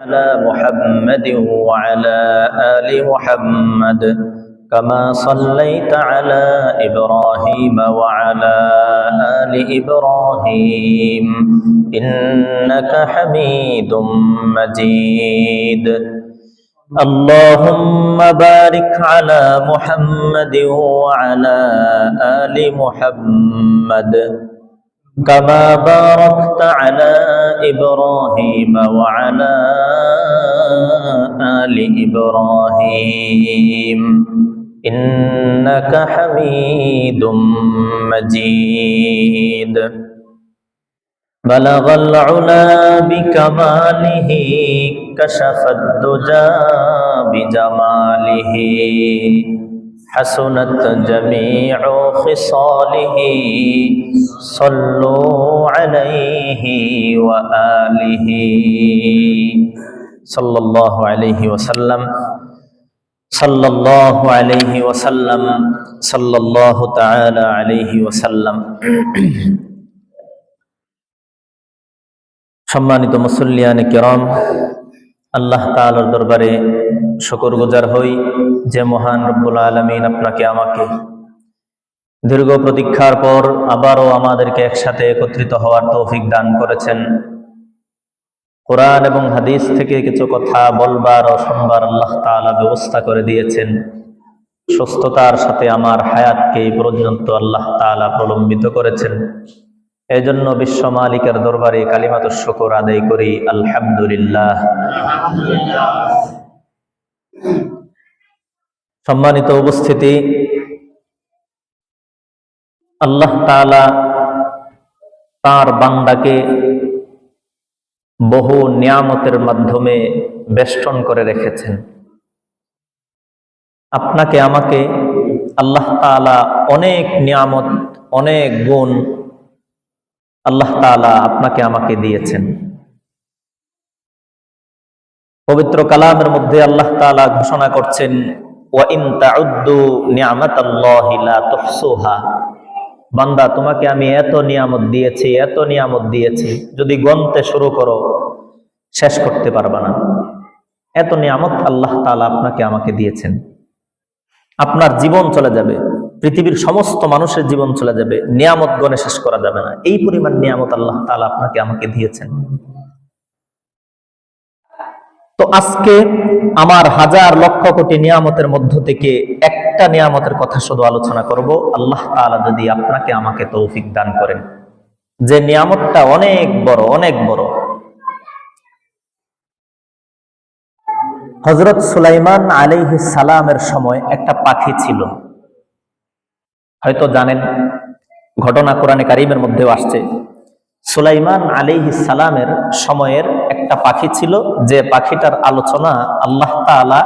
على محمد وعلى آل محمد كما صليت على إبراهيم وعلى آل إبراهيم إنك حميد مجيد. اللهم بارك على محمد وعلى آل محمد كما باركت على إبراهيم وعلى آل إبراهيم إنك حميد مجيد. بلغ العلا بكماله كشف الدجى بجماله حسنت جميع خصاله صلوا عليه وآله صلى الله عليه وسلم صلى الله عليه وسلم صلى الله تعالى عليه وسلم. সম্মানিত মুসল্লিয়ানে কিরাম, আল্লাহ তাআলার দরবারে শুকরগুজার হই যে মহান রব্বুল আলামিন আপনাকে আমাকে দীর্ঘ প্রতীক্ষার পর আবারও আমাদেরকে একসাথে একত্রিত হওয়ার তৌফিক দান করেছেন। কোরআন এবং হাদিস থেকে কিছু কথা বলবার ও শুনবার আল্লাহ তাআলা ব্যবস্থা করে দিয়েছেন। সুস্থতার সাথে আমার হায়াতকে এই পর্যন্ত আল্লাহ তাআলা প্রলম্বিত করেছেন। এই জন্য বিশ্ব মালিকের দরবারে কালিমাতুশ শুকর আদায় করি, আলহামদুলিল্লাহ। সম্মানিত উপস্থিতি, আল্লাহ তাআলা তার বান্দাকে বহু নিয়ামতের মাধ্যমে বেষ্টন করে রেখেছেন। আপনাকে আমাকে আল্লাহ তাআলা অনেক নিয়ামত, অনেক গুণ আল্লাহ তাআলা আপনাকে আমাকে দিয়েছেন। পবিত্র কালামের মধ্যে আল্লাহ তাআলা ঘোষণা করছেন, ওয়া ইন তাউদ্দু নি'মাতাল্লাহি লা তুহসুহা। বান্দা, তোমাকে আমি এত নিয়ামত দিয়েছি, এত নিয়ামত দিয়েছি, যদি গণতে শুরু করো শেষ করতে পারবা না। এত নিয়ামত আল্লাহ তাআলা আপনাকে আমাকে দিয়েছেন। আপনার জীবন চলে যাবে, পৃথিবীর সমস্ত মানুষের জীবন চলে যাবে, নিয়ামত গণে শেষ করা যাবে না। এই পরিমাণ নিয়ামত আল্লাহ তাআলা আপনাকে আমাকে দিয়েছেন। তো আজকে আমার হাজার লক্ষ কোটি নিয়ামতের মধ্য থেকে একটা নিয়ামতের কথা শুধু আলোচনা করব, আল্লাহ তাআলা যদি আপনাকে আমাকে তৌফিক দান করেন। যে নিয়ামতটা অনেক বড়, অনেক বড়। হযরত সুলাইমান আলাইহিস সালামের সময় একটা পাখি ছিল, হয়তো জানেন, ঘটনা কোরআনে কারীমের মধ্যেও আসছে। সুলাইমান আলাইহিস সালামের সময়ের একটা পাখি ছিল, যে পাখিটার আলোচনা আল্লাহ তাআলা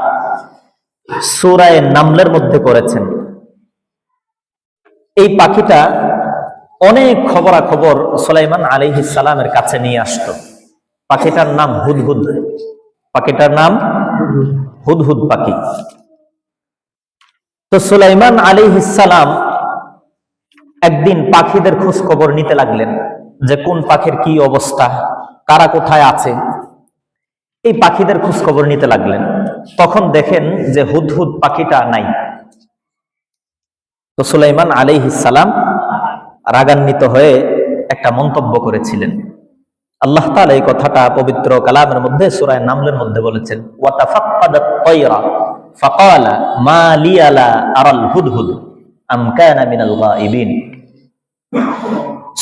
সূরা নামলের মধ্যে করেছেন। এই পাখিটা অনেক খবরাখবর সুলাইমান আলাইহিস সালামের কাছে নিয়ে আসতো। পাখিটার নাম হুদহুদ। পাখিটার নাম হুদহুদ পাখি। তো সুলাইমান আলাইহিস সালাম একদিন পাখিদের খোঁজ খবর নিতে লাগলেন, যে কোন পাখির কি অবস্থা, কারা কোথায় আছে। এই পাখিদের খোঁজ খবর নিতে লাগলেন। তখন দেখেন যে হুদহুদ পাখিটা নাই। তো সুলাইমান আলাইহিস সালাম রাগান্বিত হয়ে একটা মন্তব্য করেছিলেন। আল্লাহ তাআলা এই কথাটা পবিত্র কালামের মধ্যে সূরা নামলের মধ্যে বলেছেন, ওয়া তাফাক্কাদাত তায়রা ফাকালা মা লিয়া লা আরাল হুদহুদ আম কানা মিনাল গায়িবিন।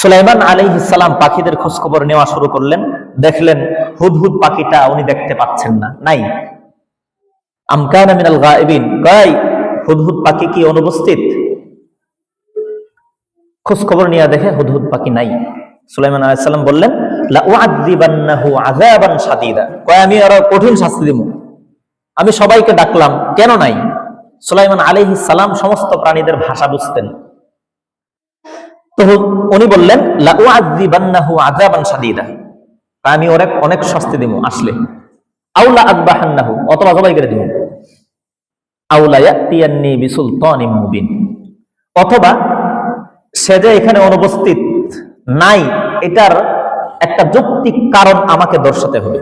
সুলাইমান আলাইহিস সালাম পাখিদের খোঁজ খবর নেওয়া শুরু করলেন। দেখলেন হুদহুদ পাখিটা উনি দেখতে পাচ্ছেন না, নাই। আম কানা মিনাল গায়িবিন, কই হুদহুদ পাখি কি অনুপস্থিত? খোঁজ খবর নিয়ে দেখে হুদহুদ পাখি নাই। সুলাইমান আলাইহিস সালাম বললেন, লা উআযিবান্নাহু আযাবান শাদীদা, কই আমি আরো কঠিন শাস্তি দেব। আমি সবাইকে ডাকলাম, কেন নাই? সুলাইমান আলাইহিস সালাম সমস্ত প্রাণীদের ভাষা বুঝতেন। তো উনি বললেন, লা উআযিবান্নাহু আযাবান শাদীদা, আমি ওরে অনেক শাস্তি দেব আসলে। আউলা আযবাহান্নাহু, অথবা জবাই করে দেব। আউলা ইয়াতিয়ান্নি বিসুলতানিম মুবিন, অথবা সে যে এখানে অনুপস্থিত নাই, এটার একটা যৌক্তিক কারণ আমাকে দর্শাতে হবে।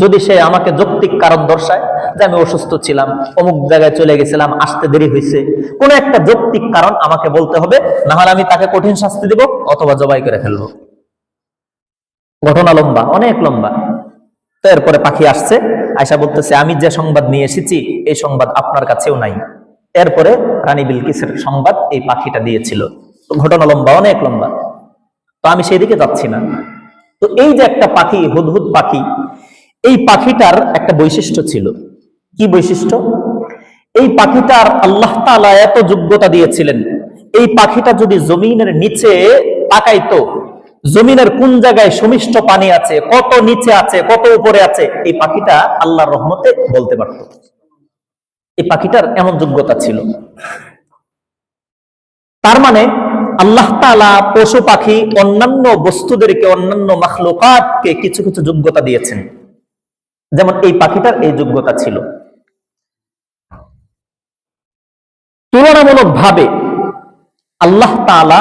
যদি সে আমাকে যৌক্তিক কারণ দর্শায় যে আমি অসুস্থ ছিলাম, অমুক জায়গায় চলে গেছিলাম, আসতে দেরি হয়েছে, কোন একটা যৌক্তিক কারণ আমাকে বলতে হবে, না হলে আমি তাকে কঠিন শাস্তি দেব অথবা জবাই করে ফেলবো। ঘটনা লম্বা, অনেক লম্বা। তো এরপরে পাখি আসছে, আয়সা বলতেছে আমি যে সংবাদ নিয়ে এসেছি এই সংবাদ আপনার কাছেও নাই। এরপরে রানী বিলকিসের সংবাদ এই পাখিটা দিয়েছিল। তো ঘটনা লম্বা, অনেক লম্বা, তো আমি সেই দিকে যাচ্ছি না। তো এই যে একটা পাখি, হুদহুদ পাখি, এই পাখিটার একটা বৈশিষ্ট্য ছিল। কি বৈশিষ্ট্য? এই পাখিটার আল্লাহ তাআলা এত যোগ্যতা দিয়েছিলেন, এই পাখিটা যদি জমিনের নিচে তাকাইতো, জমিনের কোন জায়গায় সুমিষ্ট পানি আছে, কত নিচে আছে, কত উপরে আছে, এই পাখিটা আল্লাহর রহমতে বলতে পারত। এই পাখিটার এমন যোগ্যতা ছিল। তার মানে আল্লাহ তাআলা পশু পাখি অন্যান্য বস্তুদেরকে, অন্যান্য মাখলুকাতকে কিছু কিছু যোগ্যতা দিয়েছেন, যেমন এই পাখিটার এই যোগ্যতা ছিল। তুলনামূলক ভাবে আল্লাহ তাআলা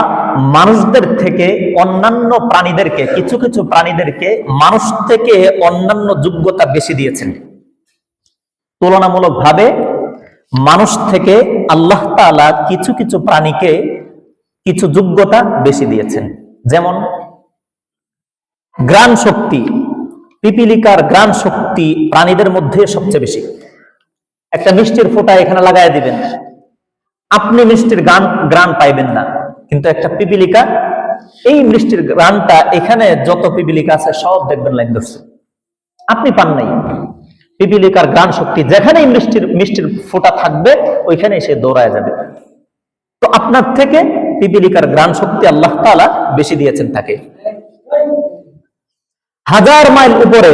মানুষদের থেকে অন্যান্য প্রাণীদেরকে, কিছু কিছু প্রাণীদেরকে মানুষ থেকে অন্যান্য যোগ্যতা বেশি দিয়েছেন। তুলনামূলক ভাবে মানুষ থেকে আল্লাহ তাআলা কিছু কিছু প্রাণীকে কিছু যোগ্যতা বেশি দিয়েছেন। যেমন ঘ্রাণ শক্তি, পিপিলিকার ঘ্রাণ শক্তি প্রাণীদের মধ্যে সবচেয়ে বেশি। একটা মিষ্টির ফোঁটা এখানে লাগাই দিবেন, আপনি মিষ্টির ঘ্রাণ পাইবেন না, কিন্তু একটা পিপিলিকা, এই মিষ্টির ঘ্রাণটা এখানে যত পিপিলিকা আছে সব দেখবেন লাইন ধরছে, আপনি পান নাই। পিপিলিকার ঘ্রাণ শক্তি যেখানেই মিষ্টির ফোঁটা থাকবে ওইখানে সে দৌড়ায় যাবে। তো আপনার থেকে পিপিলিকার ঘ্রাণ শক্তি আল্লাহ তাআলা বেশি দিয়েছেন তাকে। 1000 মাইল উপরে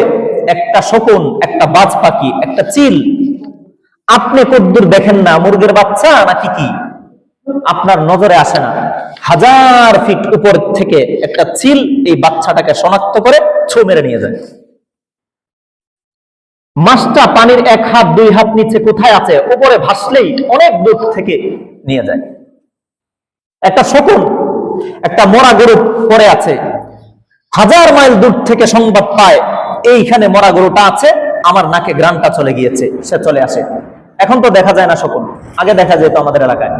একটা শকুন, একটা বাজ পাখি, একটা চিল, আপনি কদ্দুর দেখেন না, মুরগির বাচ্চা নাকি কি আপনার নজরে আসে না। 1000 ফিট উপর থেকে একটা চিল এই বাচ্চাটাকে শনাক্ত করে ছো মেরে নিয়ে যায়। মাছটা পানির 1 হাত 2 হাত নিচে কোথায় আছে, উপরে ভাসলেই অনেক দূর থেকে নিয়ে যায়। একটা শকুন একটা মরা গরু পড়ে আছে, 1000 মাইল দূর থেকে সংবাদ পায় এইখানে মরা গরুটা আছে, আমার নাকে ঘ্রাণটা চলে গিয়েছে, সে চলে আসে। এখন তো দেখা যায় না শকুন, আগে দেখা যেত আমাদের এলাকায়।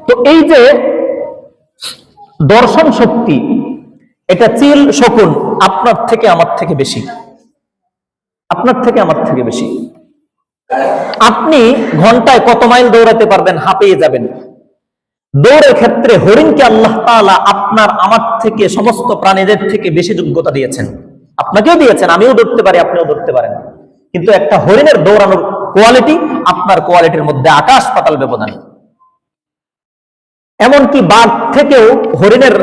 তো এই যে দর্শন শক্তি, এটা চিল শকুন আপনার থেকে আমার থেকে বেশি, আপনার থেকে আমার থেকে বেশি। আপনি ঘন্টায় কত মাইল দৌড়াতে পারবেন, হাঁপিয়ে যাবেন। দৌড়ের ক্ষেত্রে হরিণকে আল্লাহ তাআলা আপনার আমার থেকে, সমস্ত প্রাণীদের থেকে বেশি যোগ্যতা দিয়েছেন। আপনাকেও দিয়েছেন, আমিও দৌড়তে পারি, আপনিও দৌড়তে পারেন, কিন্তু একটা হরিণের দৌড়ানোর কোয়ালিটি আপনার কোয়ালিটির মধ্যে আকাশ পাতাল ব্যবধান। এমনকি বাঘ থেকেও হরিণের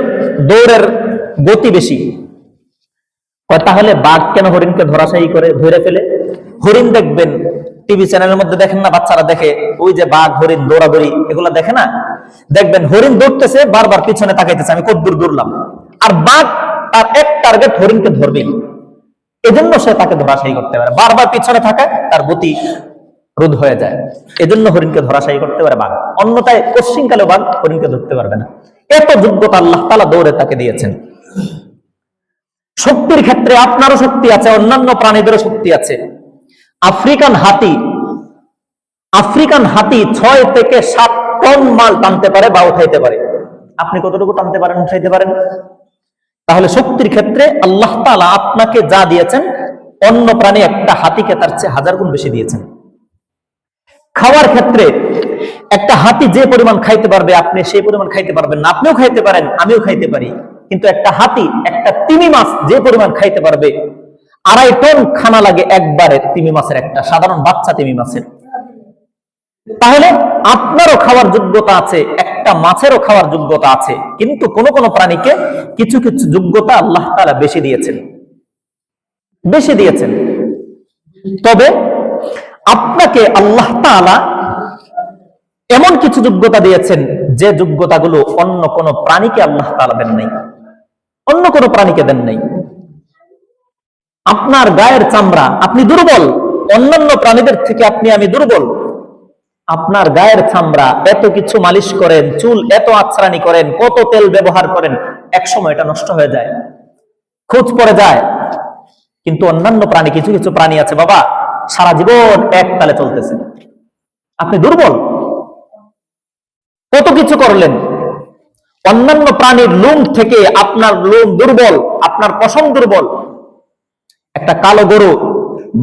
দৌড়ের গতি বেশি। তাহলে বাঘ কেন হরিণকে ধরাশায়ী করে ধরে ফেলে? হরিণ দেখবেন টিভি চ্যানেলের মধ্যে দেখেন না, বাচ্চারা দেখে, ওই যে বাঘ হরিণ দৌড়াদৌড়ি, এগুলা দেখে না? দেখবেন হরিণ দৌড়তেছে, বারবার পিছনে তাকাইতেছে আমি কতদূর দৌড়লাম, আর বাঘ তার এক টার্গেট হরিণকে ধরবেই, এজন্য সে তাকে ধরাশায়ী করতে পারে। বারবার পিছনে থাকায় তার গতি রোধ হয়ে যায়, এজন্য হরিণকে ধরাশায়ী করতে পারে বাঘ। অন্যথায় পশ্চিমকালে বাঘ হরিণকে ধরতে পারবে না। এত যোগ্যতা আল্লাহ তাআলা দৌড়ে তাকে দিয়েছেন। শক্তির ক্ষেত্রে আপনারও শক্তি আছে, অন্যান্য প্রাণীদেরও শক্তি আছে। আফ্রিকান হাতি 6 থেকে 7 টন মাল টানতে পারে বা উঠাইতে পারে। আপনি কতটুকু টানতে পারেন, উঠাইতে পারেন? তাহলে শক্তির ক্ষেত্রে আল্লাহ তাআলা আপনাকে যা দিয়েছেন, অন্য প্রাণী একটা হাতিকে তার চেয়ে 1000 গুণ বেশি দিয়েছেন। খাওয়ার ক্ষেত্রে একটা হাতি যে পরিমাণ খাইতে পারবে আপনি সেই পরিমাণ খাইতে পারবেন না। আপনিও খাইতে পারেন, আমিও খাইতে পারি, কিন্তু একটা হাতি একটা তিমি মাছ যে পরিমাণ খাইতে পারবে, 2.5 টন খানা লাগে একবারে তিমি মাছের, একটা সাধারণ বাচ্চা তিমি মাছের। তাহলে আপনারও খাওয়ার যোগ্যতা আছে, একটা মাছেরও খাওয়ার যোগ্যতা আছে, কিন্তু কোন কোন প্রাণীকে কিছু কিছু যোগ্যতা আল্লাহ তাআলা বেশি দিয়েছেন, বেশি দিয়েছেন। তবে আপনাকে আল্লাহ তাআলা এমন কিছু যোগ্যতা দিয়েছেন যে যোগ্যতাগুলো অন্য কোন প্রাণীকে আল্লাহ তাআলা দেন নাই, অন্য কোন প্রাণীকে দেন নাই। আপনার গায়ের চামড়া, আপনি দুর্বল, অন্যান্য প্রাণীদের থেকে আপনি আমি দুর্বল। আপনার গায়ের চামড়া, এত কিছু মালিশ করেন, চুল এত আঁচড়ানি করেন, কত তেল ব্যবহার করেন, এক সময় এটা নষ্ট হয়ে যায়, খোঁজ পড়ে যায়। কিন্তু অন্যান্য প্রাণী, কিছু কিছু প্রাণী আছে বাবা সারা জীবন এক তালে চলতেছে, আপনি দুর্বল, কত কিছু করলেন। অন্যান্য প্রাণীর লোম থেকে আপনার লোম দুর্বল, আপনার পশম দুর্বল। একটা কালো গরু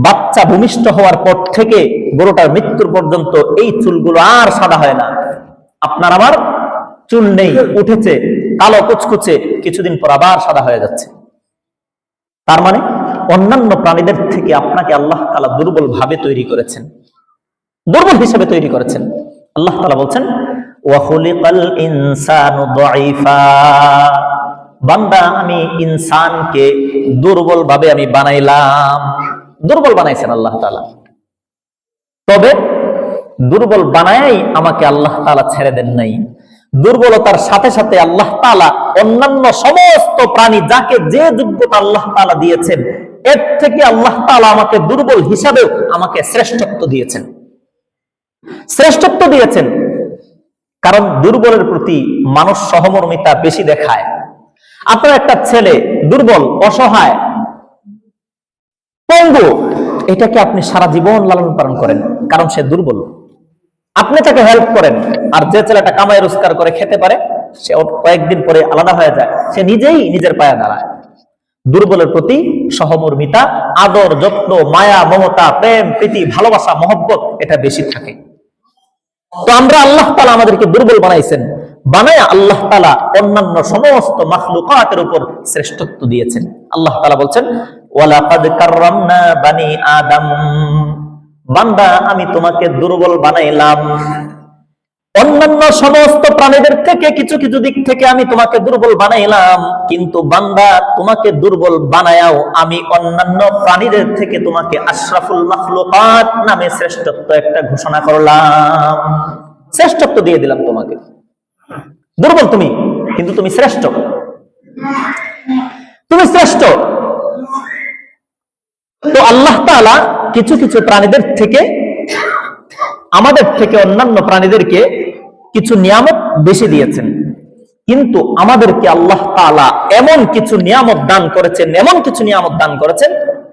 বাচ্চা ভূমিষ্ঠ হওয়ার পর থেকে গরুটার মৃত্যুর পর্যন্ত এই চুলগুলো আর সাদা হয় না। আপনার আমার চুল নেই, উঠেছে কালো কুচকুচে, কিছুদিন পর আবার সাদা হয়ে যাচ্ছে। তার মানে অন্যান্য প্রাণীদের থেকে আপনাকে আল্লাহ তাআলা দুর্বল ভাবে তৈরি করেছেন, দুর্বল হিসেবে তৈরি করেছেন। আল্লাহ তাআলা বলছেন ওয়া খুলিকাল ইনসানু দাঈফা, বান্দা আমি ইনসানকে দুর্বল ভাবে আমি বানাইলাম। দুর্বল বানাইছেন আল্লাহ তাআলা। তবে দুর্বল বানায়াই আমাকে আল্লাহ তাআলা ছেড়ে দেন নাই। দুর্বলতার সাথে সাথে আল্লাহ তাআলা অন্যান্য সমস্ত প্রাণী যাকে যে যোগ্যতা আল্লাহ তাআলা দিয়েছেন, এর থেকে আল্লাহ তাআলা আমাকে দুর্বল হিসাবেও আমাকে শ্রেষ্ঠত্ব দিয়েছেন, শ্রেষ্ঠত্ব দিয়েছেন। কারণ দুর্বলের প্রতি মানুষ সহমর্মিতা বেশি দেখায়। আপনার একটা ছেলে দুর্বল, অসহায়, পঙ্গু, এটাকে আপনি সারা জীবন লালন পালন করেন, কারণ সে দুর্বল। আপনি তাকে হেল্প করেন, আর যে ছেলেটা কামাই রোজগার করে খেতে পারে সে কয়েকদিন পরে আলাদা হয়ে যায়, সে নিজেই নিজের পায়ে দাঁড়ায়। দুর্বলের প্রতি সহমর্মিতা, আদর, যত্ন, মায়া, মমতা, প্রেম, প্রীতি, ভালোবাসা, মহব্বত এটা বেশি থাকে। তো আমরা আল্লাহ তাআলা আমাদেরকে দুর্বল বানাইছেন, বানায়া আল্লাহ তাআলা অন্যান্য সমস্ত মাখলুকাতের উপর শ্রেষ্ঠত্ব দিয়েছেন। আল্লাহ তাআলা বলছেন ওয়ালাকাদ কাররামনা বানি আদম, বান্দা আমি তোমাকে দুর্বল বানাইলাম। অন্যান্য সমস্ত প্রাণীদের থেকে কিছু কিছু দিক থেকে আমি তোমাকে দুর্বল বানাইলাম, কিন্তু বান্দা তোমাকে দুর্বল বানায়াও আমি অন্যান্য প্রাণীদের থেকে তোমাকে আশরাফুল মাখলুকাত নামে শ্রেষ্ঠত্ব একটা ঘোষণা করলাম, শ্রেষ্ঠত্ব দিয়ে দিলাম তোমাকে। দুর্বল তুমি, কিন্তু তুমি শ্রেষ্ঠ, তুমি শ্রেষ্ঠ। তো আল্লাহ তাআলা কিছু কিছু প্রাণীদের থেকে, আমাদের থেকে অন্যান্য প্রাণীদেরকে কিছু নিয়ামত বেশি দিয়েছেন, কিন্তু আমাদেরকে আল্লাহ তাআলা এমন কিছু নিয়ামত দান করেছেন, এমন কিছু নিয়ামত দান করেছেন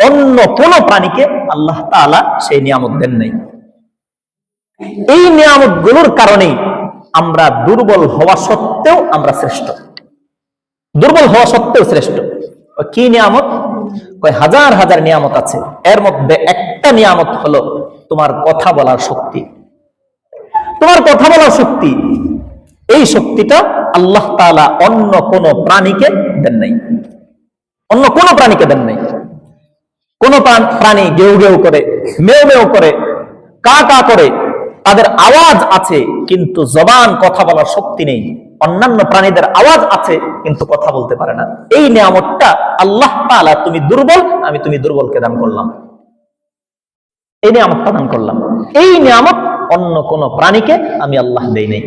অন্য কোন প্রাণীকে আল্লাহ তাআলা সেই নিয়ামত দেন নাই। এই নিয়ামত গুলোর কারণেই আমরা দুর্বল হওয়া সত্ত্বেও আমরা শ্রেষ্ঠ, দুর্বল হওয়া সত্ত্বেও শ্রেষ্ঠ। কি নিয়ামত? হাজার হাজার নিয়ামত আছে, এর মধ্যে একটা নিয়ামত হলো তোমার কথা বলার শক্তি। তোমার কথা বলার শক্তি, এই শক্তিটা আল্লাহ তাআলা অন্য কোন প্রাণীকে দেন নাই, অন্য কোন প্রাণীকে দেন নাই। কোন প্রাণী গেউ গেউ করে, মেও মেও করে, কা কা করে, তাদের আওয়াজ আছে কিন্তু জবান, কথা বলার শক্তি নেই। অন্যান্য প্রাণীদের আওয়াজ আছে কিন্তু কথা বলতে পারে না। এই নিয়ামতটা আল্লাহ তাআলা, তুমি দুর্বল, আমি তুমি দুর্বলকে দান করলাম, এই নিয়ামতটা দান করলাম। এই নিয়ামত অন্য কোন প্রাণীকে আমি আল্লাহ দেই নাই।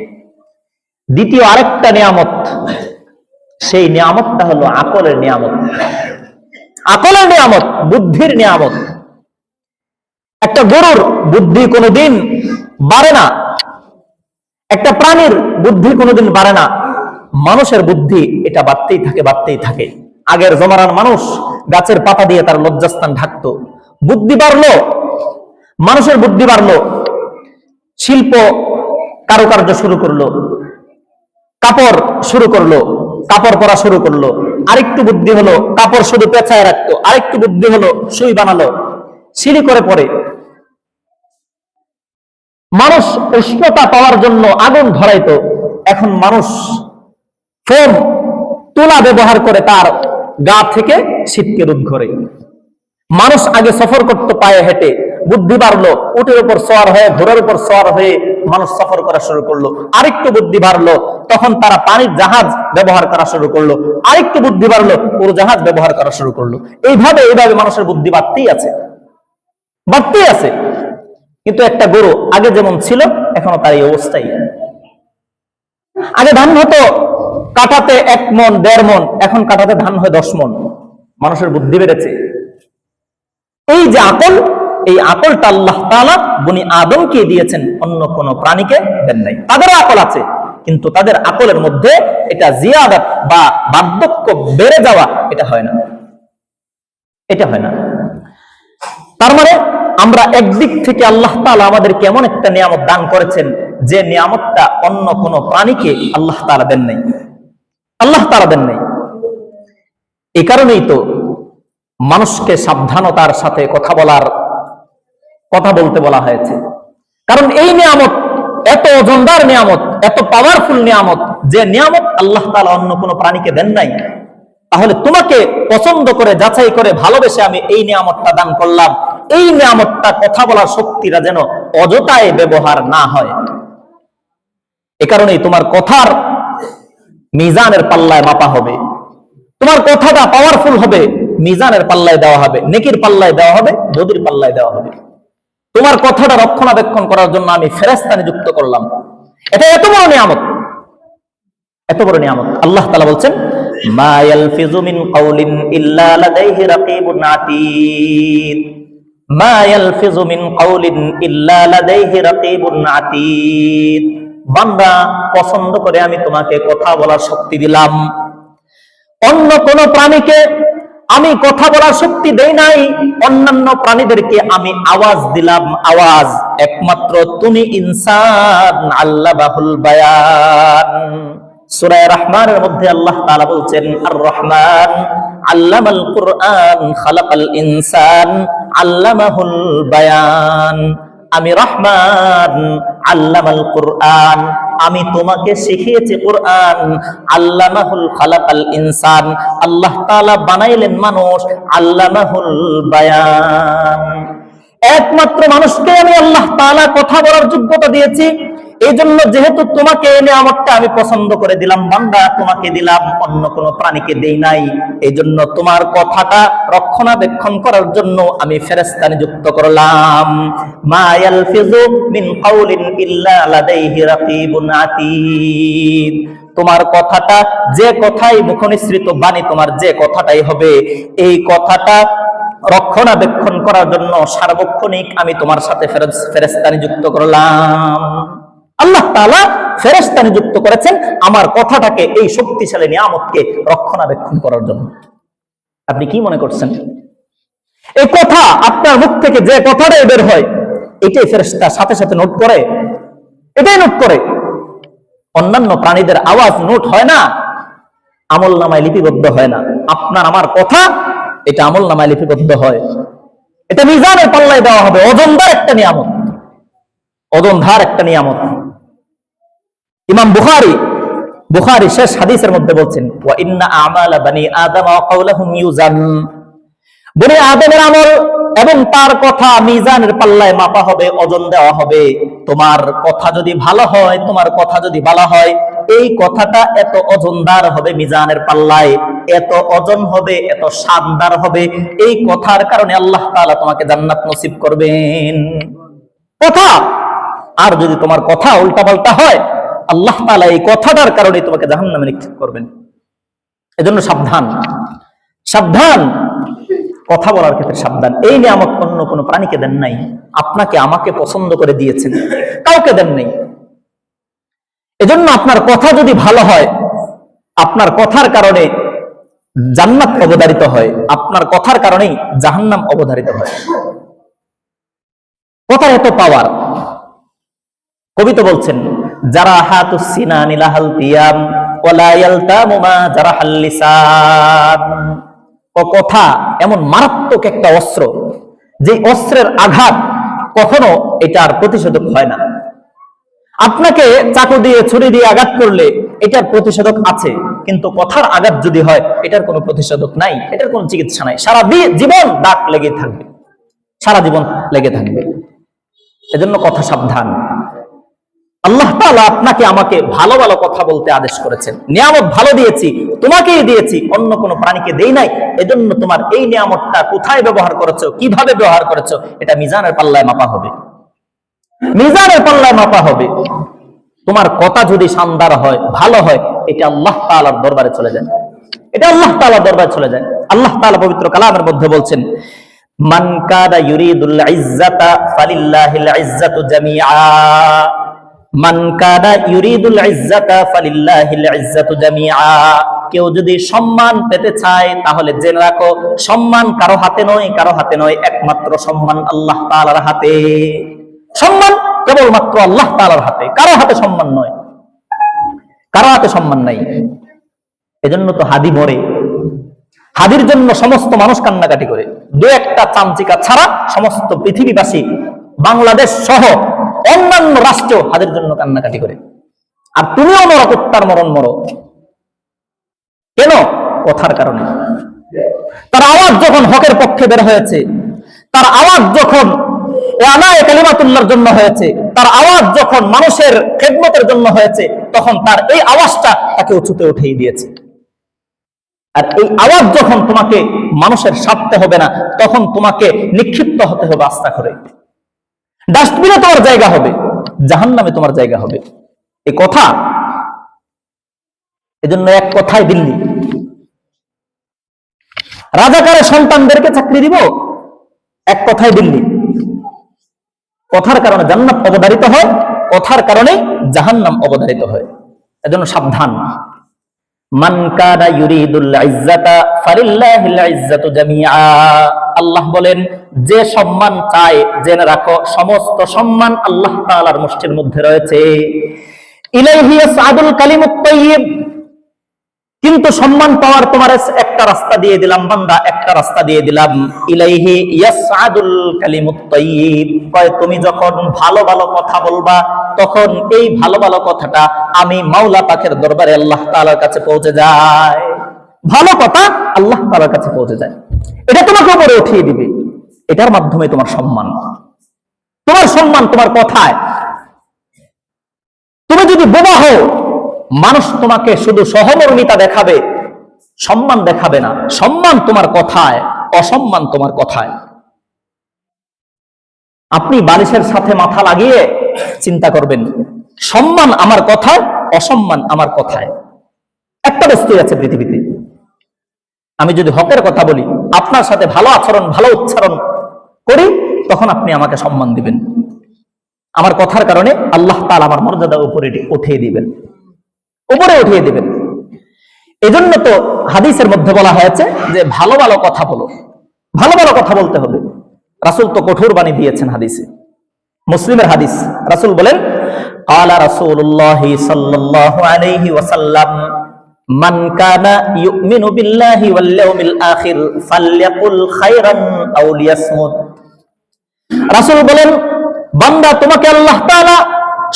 দ্বিতীয় আরেকটা নিয়ামত, সেই নিয়ামতটা হলো আকলের নিয়ামত। আকলের নিয়ামত, বুদ্ধির নিয়ামত। একটা গরুর বুদ্ধি কোনোদিন বাড়ে না, একটা প্রাণীর বুদ্ধি কোনোদিন বাড়ে না। মানুষের বুদ্ধি এটা বাড়তেই থাকে, বাড়তেই থাকে। আগের জমানার মানুষ গাছের পাতা দিয়ে তার লজ্জাস্থান ঢাকতো, বুদ্ধি বাড়লো, মানুষের বুদ্ধি বাড়লো, শিল্প কারুকার্য শুরু করলো, কাপড় শুরু করলো, কাপড় পরা শুরু করলো। আরেকটু বুদ্ধি হলো, কাপড় শুধু পেঁচায় রাখতো, আরেকটু বুদ্ধি হলো, সুই বানালো, সিঁড়ি করে পরে। মানুষ উষ্ণতা পাওয়ার জন্য আগুন ধরাইতো, এখন মানুষ ফোম, তুলা ব্যবহার করে তার গা থেকে শীতকে রোধ করে। মানুষ আগে সফর করতো পায়ে হেঁটে, বুদ্ধি বাড়লো, উটের উপর সওয়ার হয়ে, ঘোড়ার উপর সওয়ার হয়ে মানুষ সফর করা শুরু করলো। আরেকটু বুদ্ধি বাড়লো, তখন তারা পানির জাহাজ ব্যবহার করা শুরু করলো। আরেকটু বুদ্ধি বাড়লো, উড়োজাহাজ ব্যবহার করা শুরু করলো। এইভাবে এইভাবে মানুষের বুদ্ধি বাড়তেই আছে, বাড়তেই আছে। কিন্তু একটা গরু আগে যেমন ছিল এখনো তার এই অবস্থাই। আগে ধান হতো কাটাতে 1 মণ 1.5 মণ, এখন কাটাতে ধান হয় 10 মণ। মানুষের বুদ্ধি বেড়েছে। এই যে আকল, এই আকলটা আল্লাহ তাআলা বনি আদমকে দিয়েছেন, অন্য কোন প্রাণীকে দেন নাই। তাদেরও আকল আছে, কিন্তু তাদের আকলের মধ্যে এটা জিয়াদাত বা বার্ধক্য বেড়ে যাওয়া এটা হয় না। এটা হয় না। তার মানে আমরা একদিক থেকে আল্লাহ তাআলা আমাদের কেমন একটা নিয়ামত দান করেছেন, যে নিয়ামতটা অন্য কোন প্রাণীকে আল্লাহ তাআলা দেন নাই, আল্লাহ তাআলা দেন নাই। এই কারণেই তো মানুষকে সাবধানতার সাথে কথা বলতে বলা হয়েছে। কারণ এই নিয়ামত এত ওজনদার নিয়ামত, এত পাওয়ারফুল নিয়ামত, যে নিয়ামত আল্লাহ তাআলা অন্য কোনো প্রাণীকে দেন নাই। তাহলে তোমাকে পছন্দ করে, যাচাই করে, ভালোবেসে আমি এই নিয়ামতটা দান করলাম। এই নিয়ামতটা, কথা বলার শক্তিটা যেন অযথায় ব্যবহার না হয়। এ কারণেই তোমার কথার মিজানের পাল্লায় মাপা হবে, তোমার কথাটা পাওয়ারফুল হবে, মিজানের পাল্লায় দেওয়া হবে, নেকির পাল্লায় দেওয়া হবে, বদির পাল্লায় দেওয়া হবে। তোমার কথাটা রক্ষণাবেক্ষণ করার জন্য আমি ফেরেশতা নিযুক্ত করলাম। এটা এত বড় নিয়ামত, এত বড় নিয়ামত। আল্লাহ তাআলা বলছেন, মা ইয়ালফিযু মিন কাউলিন ইল্লা লাদাইহি রাকীবুন আতীদ, মা ইয়ালফিযু মিন কাউলিন ইল্লা লাদাইহি রাকীবুন আতীদ। বান্দা, পছন্দ করে আমি তোমাকে কথা বলার শক্তি দিলাম। অন্য কোন প্রাণীকে আমি কথা বলার শক্তি দেই নাই, অন্যান্য প্রাণীদেরকে আমি আওয়াজ দিলাম, আওয়াজ। একমাত্র তুমি ইনসান আল্লামাহুল বায়ান। সূরা রহমানের মধ্যে আল্লাহ তাআলা বলছেন, আর রহমান আল্লামাল কুরআন খালাকাল ইনসান আল্লামাহুল বায়ান। আমি রহমান, আল্লামাল কুরআন, আমি তোমাকে শিখিয়েছি কোরআন। আল্লামাহুল খালাকাল ইনসান, আল্লাহ তাআলা বানাইলেন মানুষ। আল্লামাহুল বায়ান, একমাত্র মানুষকে আমি আল্লাহ তাআলা কথা বলার যোগ্যতা দিয়েছি। এই জন্য যেহেতু তোমাকে এই নিয়ামতটা আমি পছন্দ করে দিলাম বান্দা, তোমাকে দিলাম, অন্য কোনো প্রাণীকে দেই নাই। এই জন্য তোমার কথাটা রক্ষণাবেক্ষণ করার জন্য আমি ফেরেশতা নিযুক্ত করলাম। মা ইয়ালফিযু মিন কাউলিন ইল্লা লাদাইহি রাকীবুন আতীদ। তোমার কথাটা, যে কথাই মুখনিসৃত বাণী, তোমার যে কথাটাই হবে, এই কথাটা রক্ষণাবেক্ষণ করার জন্য সার্বক্ষণিক আমি তোমার সাথে ফেরেশতা নিযুক্ত করলাম। আল্লাহ তাআলা ফেরেশতা নিযুক্ত করেছেন আমার কথাটাকে, এই শক্তিশালী নিয়ামতকে রক্ষণাবেক্ষণ করার জন্য। আপনি কি মনে করছেন এই কথা, আপনার মুখ থেকে যে কথাটাই বের হয়, এটাই ফেরেশতা সাথে সাথে নোট করে? এটাই নোট করে। অন্যান্য প্রাণীদের আওয়াজ নোট হয় না, আমলনামায় লিপিবদ্ধ হয় না। আপনার আমার কথা, এটা আমলনামায় লিপিবদ্ধ হয়, এটা মিজানের পাল্লায় দেওয়া হবে। ওজনদার একটা নিয়ামত, ওজনদার একটা নিয়ামত। ইমাম বুখারী শেষ হাদিসের মধ্যে বলছেন, ওয়া ইন্না আমালা বানি আদম ওয়া কাওলাহুম ইউজান। বনি আদমের আমল এবং তার কথা মিজানের পাল্লায় মাপা হবে, ওজন দেওয়া হবে। তোমার কথা যদি ভালো হয়, তোমার কথা যদি ভালো হয়, এই কথাটা এত ওজনদার হবে মিজানের পাল্লায়, এত ওজন হবে, এত শানদার হবে। এই কথার কারণে আল্লাহ তাআলা তোমাকে জান্নাত নসিব করবেন। কথা। আর যদি তোমার কথা উল্টাপাল্টা হয়, আল্লাহ তাআলা এই কথাটার কারণে তোমাকে জাহান্নামে নিক্ষেপ করবেন। এজন্য সাবধান, সাবধান, কথা বলার ক্ষেত্রে সাবধান। এই নিয়ামত অন্য কোনো প্রাণীকে দেন নাই, আপনাকে আমাকে পছন্দ করে দিয়েছেন, কাউকে দেন নাই। এজন্য আপনার কথা যদি ভালো হয়, আপনার কথার কারণে জান্নাত অবধারিত হয়, আপনার কথার কারণেই জাহান্নাম অবধারিত হয়। কথার এত পাওয়ার। কবি তো বলছেন, যারা হাতুস সিনানি লাহালতিয়াম ওয়ালা ইয়ালতামু মা জারাহাল লিসান। কথা এমন মারাত্মক একটা অস্ত্র, যে অস্ত্রের আঘাত কখনো এটার প্রতিশোধক হয় না। আপনাকে চাকু দিয়ে, ছুরি দিয়ে আঘাত করলে এটার প্রতিষেধক আছে, কিন্তু কথার আঘাত যদি হয়, এটার কোনো প্রতিষেধক নাই, এটার কোনো চিকিৎসা নাই। সারা জীবন দাগ লেগে থাকবে, সারা জীবন লেগে থাকবে। এজন্য কথা সাবধান। আল্লাহ তাআলা আপনাকে আমাকে ভালো ভালো কথা বলতে আদেশ করেছেন। নিয়ামত ভালো দিয়েছি, তোমাকেই দিয়েছি, অন্য কোনো প্রাণীকে দেই নাই। এজন্য তোমার এই নিয়ামতটা কোথায় ব্যবহার করেছো, কিভাবে ব্যবহার করেছো, এটা মিজানের পাল্লায় মাপা হবে, মিজানের পাল্লায় মাপা হবে। তোমার কথা যদি শানদার হয়, ভালো হয়, এটা আল্লাহ তাআলার দরবারে চলে যায়, এটা আল্লাহ তাআলার দরবারে চলে যায়। আল্লাহ তাআলা পবিত্র কালামের মধ্যে বলছেন, মান কাদা ইউরিদুল ইজ্জাতা ফালিল্লাহিল ইজ্জাতু জামিআ। মান কানা ইউরিদুল ইজ্জাতা ফালিল্লাহিল ইজ্জাতু জামিআ, কেউ যদি সম্মান পেতে চায় তাহলে জেনে রাখো সম্মান কারো হাতে নয়, একমাত্র সম্মান আল্লাহ তাআলার হাতে। সম্মান কেবলমাত্র আল্লাহ তাআলার হাতে, কারো হাতে সম্মান নয়, কারো হাতে সম্মান নাই। এজন্য তো হাদি মরে, হাদির জন্য সমস্ত মানুষ কান্নাকাটি করে, দু একটা চামচিকা ছাড়া সমস্ত পৃথিবীবাসী বাংলাদেশ সহ অন্যান্য রাষ্ট্র হাদির জন্য কান্নাকাটি করে। আর তুমিও মরো, কুত্তার মরণ মরো। কেন? কথার কারণে। তার আওয়াজ যখন হকের পক্ষে বের হয়েছে, তার আওয়াজ যখন আনায়ে কালিমাতুল্লাহর জন্য হয়েছে, তার আওয়াজ যখন মানুষের খেদমতের জন্য হয়েছে, তখন তার এই আওয়াজটা তাকে উঁচুতে উঠিয়ে দিয়েছে। আর এই আওয়াজ যখন তোমাকে মানুষের স্বার্থে হবে না, তখন তোমাকে নিক্ষিপ্ত হতে হবে আস্থা করে। ডাস্টবিনে তোমার জায়গা হবে, জাহান্নামে তোমার জায়গা হবে। এই কথা, এজন্য এক কথায় দিল্লি রাজাকারের সন্তানদেরকে চাকরি দিব, এক কথায় দিল্লি। কথার কারণে জান্নাত অবধারিত হয়, কথার কারণে জাহান্নাম অবধারিত হয়। এজন্য সাবধান। মান কানা ইউরিদুল ইজ্জাতা ফালিল্লাহিল ইজ্জাতু জামিআ, আল্লাহ বলেন যে সম্মান চায় জেনে রাখো সমস্ত সম্মান আল্লাহ তাআলার মুষ্টির মধ্যে রয়েছে। ইলাইহি ইয়াসআদুল কালিমুত তাইয়্যিব, কিন্তু সম্মান পাওয়ার তোমার একটা রাস্তা দিয়ে দিলাম বান্দা, একটা রাস্তা দিয়ে দিলাম। ইলাইহি ইয়াসআদুল কালিমুত তাইয়্যিব, কয় তুমি যখন ভালো ভালো কথা বলবা, তখন এই ভালো ভালো কথাটা আমি মাওলা পাকের দরবারে আল্লাহ তাআলার কাছে পৌঁছে যায়। ভালো কথা আল্লাহ তাআলার কাছে পৌঁছে যায়, এটা তোমাকে উপরে উঠিয়ে দিবে। এটার মাধ্যমে তোমার সম্মান, তোমার কথায়। তুমি যদি বোবা হও, মানুষ তোমাকে শুধু সহমর্মিতা দেখাবে, সম্মান দেখাবে না। সম্মান তোমার কথায়, অসম্মান তোমার কথায়। আপনি বালিশের সাথে মাথা লাগিয়ে চিন্তা করবেন, সম্মান আমার কথায়, অসম্মান আমার কথায়। একটা বস্তু আছে পৃথিবীতে, আমি যদি হকের কথা বলি, আপনার সাথে ভালো আচরণ, ভালো উচ্চারণ করি, তখন আপনি আমাকে সম্মান দিবেন। আমার কথার কারণে আল্লাহ তাআলা আমার মর্যাদা উপরে উঠিয়ে দিবেন, উপরে উঠিয়ে দিবেন। এজন্য তো হাদিসের মধ্যে বলা হয়েছে যে ভালো ভালো কথা বলো, ভালো ভালো কথা বলতে হবে। রাসূল তো কঠোর বাণী দিয়েছেন হাদিসে, মুসলিমের হাদিস। রাসূল বলেন, ক্বালা রাসূলুল্লাহ সাল্লাল্লাহু আলাইহি ওয়াসাল্লাম, মান কানা ইউমিনু বিল্লাহি ওয়াল ইয়াউমিল আখির ফালইয়াকুল খায়রান আও লিয়াসমুত। রাসূল বলেন, বান্দা তোমাকে আল্লাহ তাআলা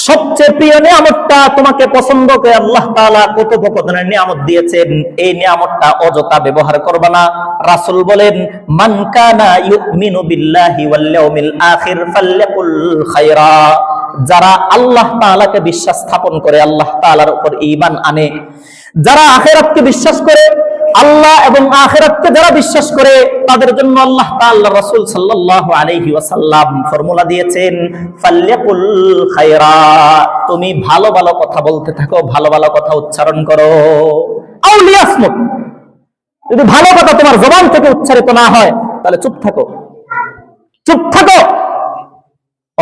সবচেয়ে প্রিয় নিয়ামতটা তোমাকে পছন্দ করে আল্লাহ তাআলা কথোপকথনের নিয়ামত দিয়েছেন, এই নিয়ামতটা অযথা ব্যবহার করবে না। রাসূল বলেন, মান কানা ইউমিনু বিল্লাহি ওয়াল ইয়াউমিল আখির ফালইয়াকুল খায়রা, যারা আল্লাহ তাআলাকে বিশ্বাস স্থাপন করে, আল্লাহ তাআলার উপর ঈমান আনে, যারা আখিরাতকে বিশ্বাস করে, আল্লাহ এবং আখিরাতকে যারা বিশ্বাস করে, তাদের জন্য আল্লাহ তাআলা রাসূল সাল্লাল্লাহু আলাইহি ওয়াসাল্লাম ফর্মুলা দিয়েছেন, ফালইয়াকুল খায়রা, তুমি ভালো ভালো কথা বলতে থাকো, ভালো ভালো কথা উচ্চারণ করো। আও লিয়াসমুত, যদি ভালো কথা তোমার জবান থেকে উচ্চারিত না হয়, তাহলে চুপ থাকো, চুপ থাকো।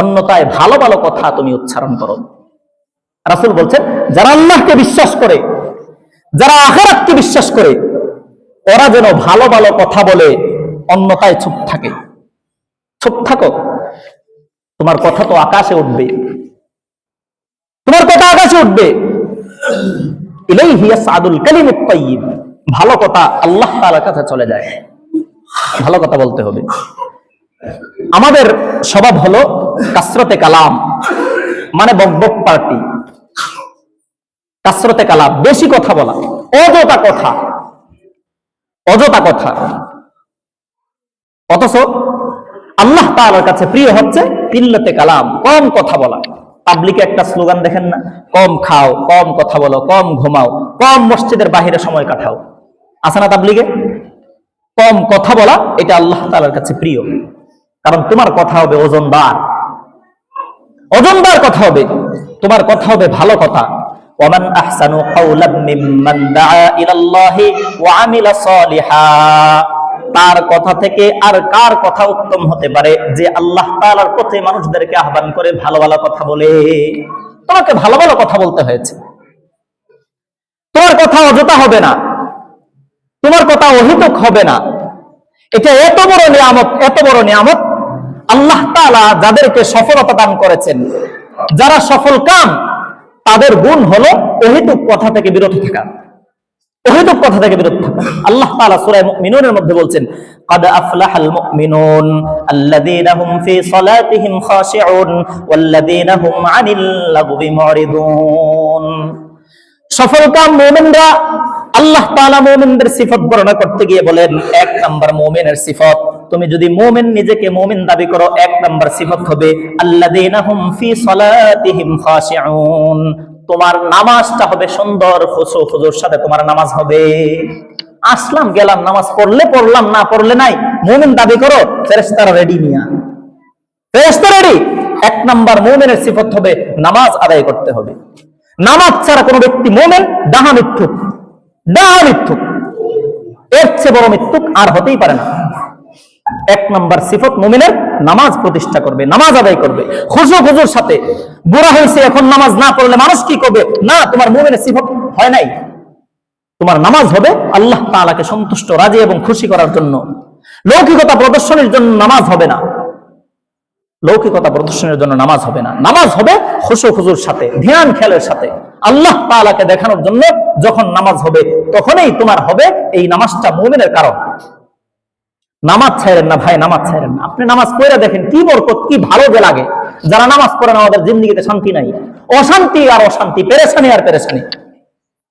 অন্যথায় ভালো ভালো কথা তুমি উচ্চারণ করো। রাসূল বলছেন, যারা আল্লাহকে বিশ্বাস করে, যারা আখিরাতকে বিশ্বাস করে, ওরা যেন ভালো ভালো কথা বলে, অন্যথায় চুপ থাকে। চুপ থাকো, তোমার কথা তো আকাশে উঠবে, তোমার কথা আকাশে উঠবে। ইলাইহি ইয়াসআদুল কালিমুত তাইয়্যিব, ভালো কথা আল্লাহ তাআলার কাছে চলে যায়। ভালো কথা বলতে হবে। আমাদের স্বভাব হলো কাসরতে কালাম, মানে বকবক পার্টি, কাসরতে কালাম, বেশি কথা বলা, অযথা কথা, অযথা কথা। অথচ আল্লাহ তাআলার কাছে প্রিয় হচ্ছে কিল্লতে কালাম, কম কথা বলা। পাবলিকে একটা স্লোগান দেখেন না, কম খাও, কম কথা বলো, কম ঘুমাও, কম মসজিদের বাহিরে সময় কাটাও, আছে না তাবলিগে? কম কথা বলা, এটা আল্লাহ তাআলার কাছে প্রিয়। কারণ তোমার কথা হবে ওজনদার, ওজনদার কথা হবে, তোমার কথা হবে ভালো কথা। ওয়ামান আহসানু কাওলাম মিম্মান দাআ ইলাল্লাহি ওয়া আমিলা সালিহা, তার কথা থেকে আর কার কথা উত্তম হতে পারে যে আল্লাহ তাআলার পথে মানুষদেরকে আহ্বান করে ভালো ভালো কথা বলে। তোমাকে ভালো ভালো কথা বলতে হয়েছে। তোমার কথা অযথা হবে না, তোমার কথা অহেতুক হবে না। এটা এত বড় নিয়ামত, এত বড় নিয়ামত আল্লাহ তাআলা যাদেরকে সফলতা দান করেছেন, যারা সফল কাম, তাদের গুণ হলো অহেতুক কথা থেকে বিরত থাকা, অহেতুক কথা থেকে বিরত থাকা। আল্লাহ তাআলা সূরা মুমিনুনের মধ্যে বলছেন, قد أفلح المؤمنون الذين هم في صلاتهم خاشعون والذين هم عن اللغو معرضون। সফলকাম মুমিনরা, আল্লাহ তাআলা মুমিনদের সিফত বর্ণনা করতে গিয়ে বলেন, এক নাম্বার মুমিনের সিফত, তুমি যদি মুমিন নিজেকে মুমিন দাবি করো, এক নাম্বার সিফত হবে আল্লাযীনা হুম ফি সালাতিহিম খাশিউন। তোমার নামাজটা হবে সুন্দর, খুশু খুজুর সাথে তোমার নামাজ হবে। আসলাম গেলাম, নামাজ পড়লে পড়লাম, না পড়লে নাই, মুমিন দাবি করো, ফেরেশতারা রেডি নিয়া, ফেরেশতা রেডি। এক নাম্বার মুমিনের সিফত হবে নামাজ আদায় করতে হবে। নামাজ ছাড়া কোন ব্যক্তি মুমিন, ডাহা মিথ্যুক, ডাহা মিথ্যুক, এর চেয়ে বড় মিথ্যুক আর হতেই পারে না। এক নাম্বার সিফত মুমিনের, নামাজ প্রতিষ্ঠা করবে, নামাজ আদায় করবে খুশু খুজুর সাথে। বুড়া হয়েছে এখন নামাজ না পড়লে মানুষ কি করবে? না, তোমার মুমিনের সিফত হয় নাই। তোমার নামাজ হবে আল্লাহ তাআলাকে সন্তুষ্ট, রাজি এবং খুশি করার জন্য। লৌকিকতা প্রদর্শনের জন্য নামাজ হবে না, লৌকিকতা প্রদর্শনের জন্য নামাজ হবে না। নামাজ হবে খুশু খুজুর সাথে, ধ্যান খেয়ালের সাথে, আল্লাহ তাআলাকে দেখানোর জন্য। যখন নামাজ হবে তখনই তোমার হবে এই নামাজটা মুমিনের কারণ। নামাজ ছাড়েন না ভাই, নামাজ ছাড়েন না। আপনি নামাজ পড়ে দেখেন কি বরকত, কি ভালো যে লাগে। যারা নামাজ পড়ে না, আমাদের জিন্দেগিতে শান্তি নাই, অশান্তি আর অশান্তি, পেরেশানি আর পেরেশানি।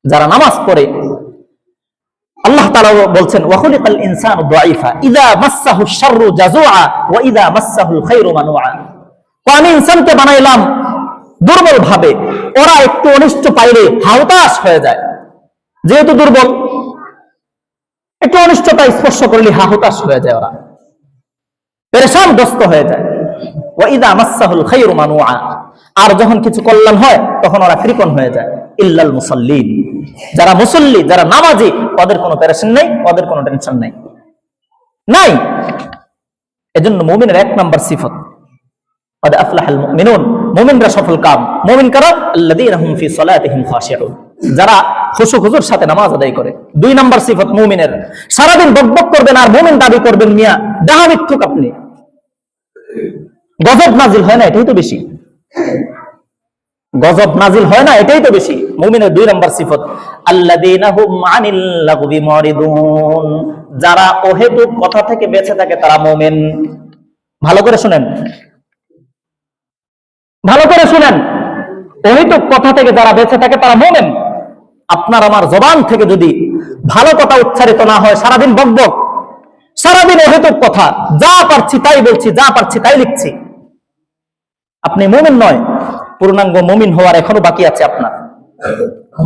যারা নামাজ পড়ে, আল্লাহ তাআলা বলছেন, ওয়া খুলিকাল ইনসানু দাঈফা ইযা মাসসাহু শাররু জাযুআ ওয়া ইযা মাসসাহুল খায়রু মানুআ। আমি ইনসানকে বানাইলাম দুর্বল ভাবে, ওরা একটু অনিষ্ট পাইলে হতাশ হয়ে যায়। যেহেতু দুর্বল, একটু অনিষ্টতা স্পর্শ করলে হতাশ হয়ে যায়, ওরা পেরেশানগ্রস্ত হয়ে যায়। ওয়া ইযা মাসসাহুল খায়রু মানুআ, আর যখন কিছু কল্যাণ হয় তখন ওরা কৃপণ হয়ে যায়। ইল্লাল মুসাল্লিন, যারা মুসল্লি, যারা নামাজি, ওদের কোনো পেরেশান নেই, ওদের কোনো টেনশন নাই, নাই। এজন্য মুমিনের এক নাম্বার সিফত قد أفلح المؤمنون, মুমিনরা সফল কাম। মুমিন কারা? আল্লাযীনা হুম ফি সালাতিহিম খাশিউন, যারা খুশু খুজুর সাথে নামাজ আদায় করে। দুই নাম্বার সিফত মুমিনের, সারাদিন বকবক করবেন আর মুমিন দাবি করবেন, মিয়া ডাহা মিথ্যুক আপনি। গজব নাজিল হয় না, এটাই তো বেশি। গজব নাজিল হয় না, এটাই তো বেশি। মুমিনের দুই নাম্বার সিফত আল্লাযীনা হুম আনিল লাগবি মুরিদুন, যারা অহেতুক কথা থেকে বেঁচে থাকে তারা মুমিন। ভালো করে শুনেন, ভালো করে শুনেন, অহেতুক কথা থেকে যারা বেঁচে থাকে তারা মুমিন। আপনার আমার জবান থেকে যদি ভালো কথা উচ্চারিত না হয়, সারাদিন বকবক, সারাদিন অহেতুক কথা, যা পারছি তাই বলছি, যা পারছি তাই লিখছি, আপনি মুমিন নয়। পূর্ণাঙ্গ মুমিন হওয়ার এখনো বাকি আছে আপনার।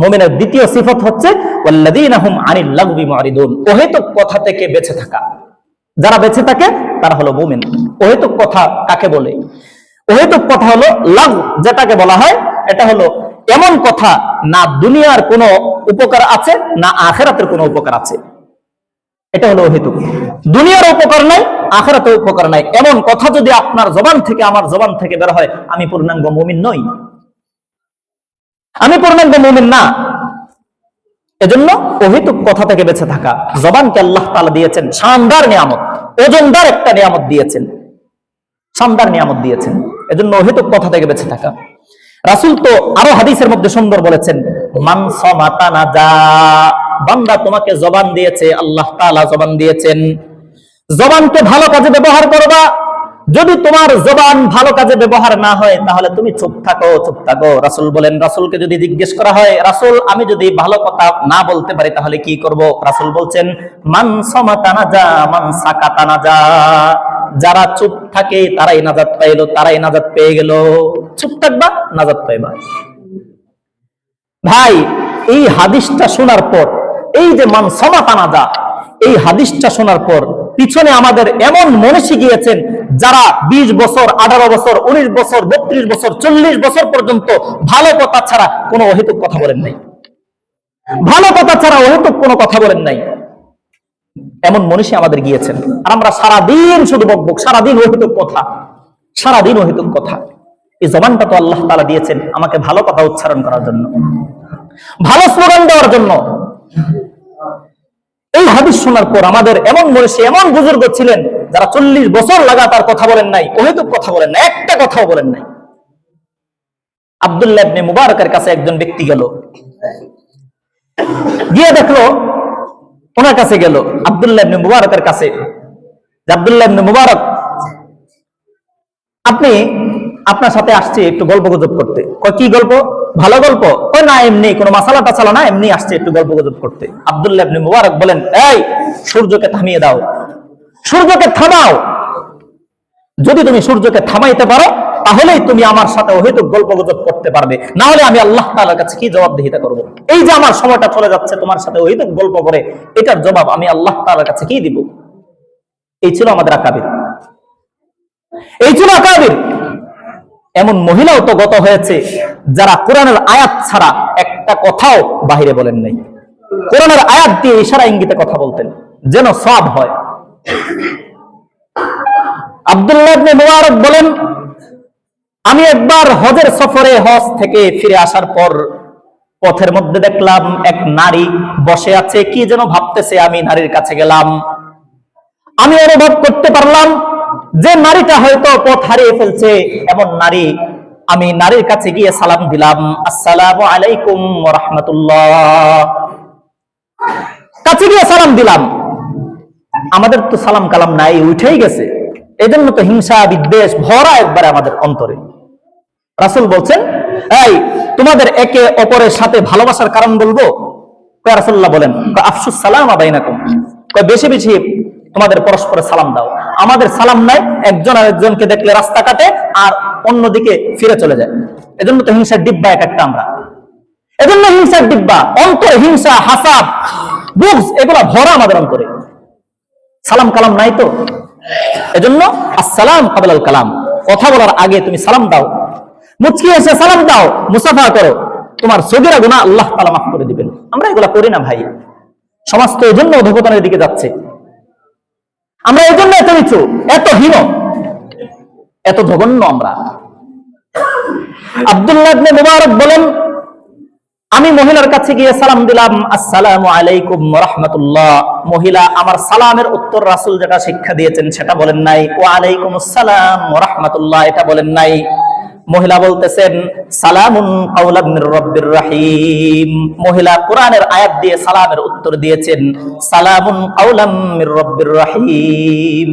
মুমিনের দ্বিতীয় সিফত হচ্ছে ওয়াল্লাযীনা হুম আনিল লাগবি মুরিদুন, অহেতুক কথা থেকে বেঁচে থাকা। যারা বেঁচে থাকে তারা হলো মুমিন। অহেতুক কথা কাকে বলে? অহেতুক কথা হলো লাগ, যেটাকে বলা হয়, এটা হলো এমন কথা না দুনিয়ার কোনো উপকার আছে না আখিরাতের কোনো উপকার আছে, এটা হলো অহেতুক। দুনিয়ার উপকার নাই, আখিরাতের উপকার নাই, এমন কথা যদি আপনার জবান থেকে, আমার জবান থেকে বের হয়, আমি পূর্ণাঙ্গ মুমিন নই, আমি পূর্ণাঙ্গ মুমিন না। এজন্য অহেতুক কথা থেকে বেঁচে থাকা। জবানকে আল্লাহ তাআলা দিয়েছেন শানদার নিয়ামত, ওজনদার একটা নিয়ামত দিয়েছেন, শানদার নিয়ামত দিয়েছেন। এজন্য অহেতুক কথা থেকে বেঁচে থাকা। রাসূল তো আরো হাদিসের মধ্যে সুন্দর বলেছেন, মান সামাতা নাজা, বান্দা তোমাকে জবান দিয়েছে, আল্লাহ তাআলা জবান দিয়েছেন, জবানকে ভালো কাজে ব্যবহার করবা। যদি তোমার জবান ভালো কাজে ব্যবহার না হয় তাহলে তুমি চুপ থাকো, চুপ থাকো। রাসূল বলেন, রাসূলকে যদি জিজ্ঞেস করা হয়, রাসূল আমি যদি ভালো কথা না বলতে পারি তাহলে কি করব? রাসূল বলছেন, মান সামাতা নাজা মান সাকাতা নাজা, যারা চুপ থাকে তারাই নাজাত পাইলো, তারাই নাজাত পেয়ে গেল। চুপ থাকবা, নাজাত পাইবা। ভাই, এই হাদিসটা শোনার পর, এই যে মান সামাতা নাজা, এই হাদিসটা শোনার পর পিছনে আমাদের এমন মনীষী গিয়েছেন যারা 20 বছর, 18 বছর, 19 বছর, 32 বছর, 40 বছর পর্যন্ত ভালো কথা ছাড়া কোনো অহেতুক কথা বলেন নাই, ভালো কথা ছাড়া অহেতুক কোনো কথা বলেন নাই। এমন মনীষী আমাদের গিয়েছেন, আর আমরা সারাদিন শুধু বকবক, সারাদিন অহেতুক কথা, সারাদিন অহেতুক কথা। এই জবানটা তো আল্লাহ তাআলা দিয়েছেন আমাকে ভালো কথা উচ্চারণ করার জন্য, ভালো স্লোগান দেওয়ার জন্য। এই হাদিস শোনার পর আমাদের এমন মনীষী, এমন বুজুর্গ ছিলেন যারা 40 বছর লাগাতার কথা বলেন নাই, অহেতুক কথা বলেন নাই, একটা কথাও বলেন নাই। আব্দুল্লাহ ইবনে মুবারকের কাছে একজন ব্যক্তি গেল, গিয়ে দেখলো, ওনার কাছে গেল আব্দুল্লাহ ইবনে মুবারকের কাছে, আব্দুল্লাহ ইবনে মুবারক, আপনি, আপনার সাথে আসছে একটু গল্প গুজব করতে। কয় কি গল্প? ভালো গল্প? কয় না, এমনি কোনো মাসালা টাসালা না, এমনি আসছে একটু গল্প গুজব করতে। আব্দুল্লাহ ইবনে মুবারক বলেন, এই সূর্যকে থামিয়ে দাও, সূর্যকে থামাও। যদি তুমি সূর্যকে থামাইতে পারো তাহলেই তুমি আমার সাথে অহেতুক গল্প গুজব করতে পারবে, না হলে আমি আল্লাহ তাআলার কাছে কি জবাবদিহিতা করব? এই যে আমার সময়টা চলে যাচ্ছে তোমার সাথে অহেতুক গল্প করে, এটার জবাব আমি আল্লাহ তাআলার কাছে কি দিব? এই ছিল আমাদের আকাবির, এই ছিল আকাবির। এমন মহিলাও তো গত হয়েছে যারা কোরআনের আয়াত ছাড়া একটা কথাও বাহিরে বলেন নাই, কোরআনের আয়াত দিয়ে ইশারা ইঙ্গিতে কথা বলতেন যেন সওয়াব হয়। আব্দুল্লাহ ইবনে মুবারক বলেন, আমি একবার হজের সফরে, হজ থেকে ফিরে আসার পর পথের মধ্যে দেখলাম এক নারী বসে আছে, কি যেন ভাবতেছে। আমি নারীর কাছে গেলাম, আমি অনুভব করতে পারলাম যে নারীটা হয়তো পথ হারিয়ে ফেলছে, এমন নারী। আমি নারীর কাছে গিয়ে সালাম দিলাম, আসসালামু আলাইকুম ওয়া রাহমাতুল্লাহ, কাছে গিয়ে সালাম দিলাম। আমাদের তো সালাম কালাম নাই, উঠেই গেছে। এজন্য তো হিংসা বিদ্বেষ ভরা একবারে আমাদের অন্তরে। রাসূল বলছেন, এই তোমাদের একে অপরের সাথে ভালোবাসার কারণ বলবো? কয় রাসূলুল্লাহ বলেন, আফশুস সালামা বাইনাকুম, কয় বেশি বেশি তোমাদের পরস্পরে সালাম দাও। আমাদের সালাম নাই, একজন আরেকজনকে দেখলে রাস্তা কাটে আর অন্যদিকে ফিরে চলে যায়। এজন্য তো হিংসার ডিব্বা এক একটা আমরা, এজন্য হিংসার ডিব্বা, অন্তরে হিংসা, হাসাদ, বুগজ এগুলা ভরা আমাদের অন্তরে। সালাম কালাম নাই তো, এজন্য আসসালাম কাবলাল কালাম, কথা বলার আগে তুমি সালাম দাও, মুচকি এসে সালাম দাও, মুসাফা করো, তোমার সগীরা গুনাহ আল্লাহ তাআলা মাফ করে দিবেন। আমরা এগুলা করি না ভাই, সমাজ তো এজন্য অধঃপতনের দিকে যাচ্ছে। আমরা এই জন্য এত নিচু, এত হীন, এত জঘন্য আমরা। আব্দুল্লাহ ইবনে মুবারক বলেন, আমি মহিলার কাছে গিয়ে সালাম দিলাম, আসসালামু আলাইকুম ওয়া রাহমাতুল্লাহ। মহিলা আমার সালামের উত্তর রাসূল যেটা শিক্ষা দিয়েছেন সেটা বলেন নাই, ওয়া আলাইকুমুস সালাম ওয়া রাহমাতুল্লাহ এটা বলেন নাই। মহিলা বলতেছেন, সালামুন কাওলাম মির রাব্বির রহিম। মহিলা কোরআনের আয়াত দিয়ে সালামের উত্তর দিয়েছেন, সালামুন কাওলাম মির রাব্বির রহিম।